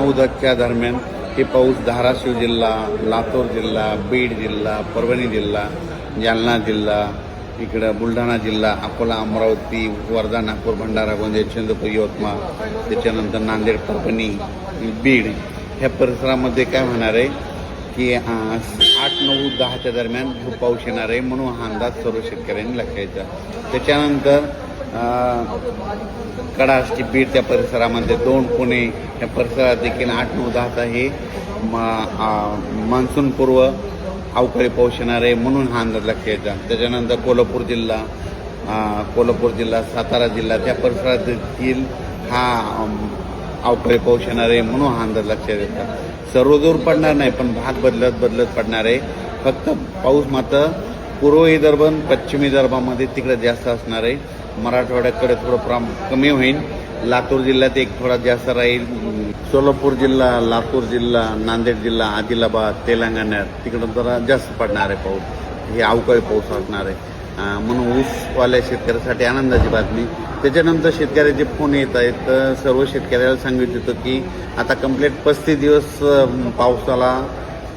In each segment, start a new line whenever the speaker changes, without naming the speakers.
9-10च्या दरम्यान हे पाऊस धाराशिव जिल्हा, लातूर जिल्हा, बीड जिल्हा, परभणी जिल्हा, जालना जिल्हा, इकडं बुलढाणा जिल्हा, अकोला, अमरावती, वर्धा, नागपूर, भंडारा, गोंदिया, चंद्रपूर, यवतमाळ, त्याच्यानंतर नांदेड, परभणी, बीड ह्या परिसरामध्ये काय होणार आहे की 8, 9, 10च्या दरम्यान हा पाऊस येणार आहे, म्हणून हा अंदाज सर्व शेतकऱ्यांनी लक्षायचा. त्याच्यानंतर कडाष्टी, बीड त्या परिसरामध्ये 2, पुणे या परिसरात देखील 8, 9, 10चा हे मान्सूनपूर्व अवकाळी पाऊस येणार आहे, म्हणून हा अंदाज लक्षायचा. त्याच्यानंतर कोल्हापूर जिल्हा, सातारा जिल्हा त्या परिसरात देखील हा अवकाळी पाऊस येणार आहे, म्हणून हा अंदाज लक्षात येतात. सर्वदूर पडणार नाही, पण भाग बदलत पडणार आहे. फक्त पाऊस मात्र पूर्व विदर्भ, पश्चिम विदर्भामध्ये तिकडे जास्त असणार आहे. मराठवाड्याकडे थोडं कमी होईल. लातूर जिल्ह्यात एक थोडा जास्त राहील. सोलापूर जिल्हा, लातूर जिल्हा, नांदेड जिल्हा, आदिलाबाद, तेलंगणा तिकडं जरा जास्त पडणार आहे पाऊस. हे अवकाळी पाऊस असणार आहे, म्हणून ऊसवाल्या शेतकऱ्यासाठी आनंदाची बातमी. त्याच्यानंतर शेतकऱ्याचे फोन येत आहेत. तर सर्व शेतकऱ्याला सांगितलं होतं की आता कंप्लीट 35 दिवस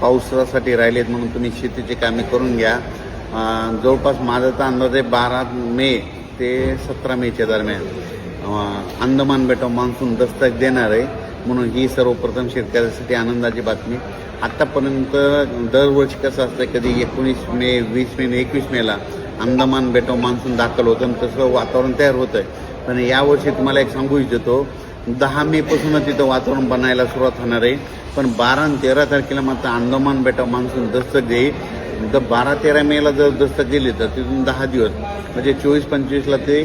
पावसासाठी राहिलेत, म्हणून तुम्ही शेतीची कामे करून घ्या. जवळपास माझा तर अंदाज आहे 12 मे ते 17 मेच्या दरम्यान अंदमान बेटावर मान्सून दस्तक देणार आहे, म्हणून ही सर्वप्रथम शेतकऱ्यासाठी आनंदाची बातमी. आत्तापर्यंत दरवर्षी कसं असतं, कधी 19 मे, 20 मे, 21 मेला अंदमान बेटावर मान्सून दाखल होतं आणि तसं वातावरण तयार होतं आहे. पण यावर्षी तुम्हाला एक सांगू इच्छितो, 10 मेपासूनच तिथं वातावरण बनायला सुरुवात होणार आहे. पण 12 आणि 13 तारखेला मात्र अंदमान बेटावर मान्सून दस्तक देईल. तर 12-13 मेला जर दस्तक दिली तर तिथून 10 दिवस म्हणजे 24-25ला ते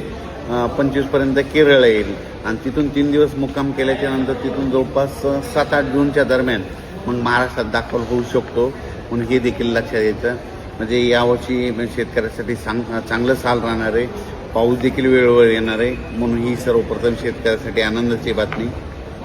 25पर्यंत केरळ येईल आणि तिथून 3 दिवस मुक्काम केल्याच्या नंतर तिथून जवळपास 7-8 जूनच्या दरम्यान मग महाराष्ट्रात दाखल होऊ शकतो, म्हणून हे देखील लक्षात यायचं. म्हणजे यावर्षी शेतकऱ्यासाठी चांगलं साल राहणार आहे. पाऊस देखील वेळोवेळी येणार आहे, म्हणून ही सर्वप्रथम शेतकऱ्यासाठी आनंदाची बातमी.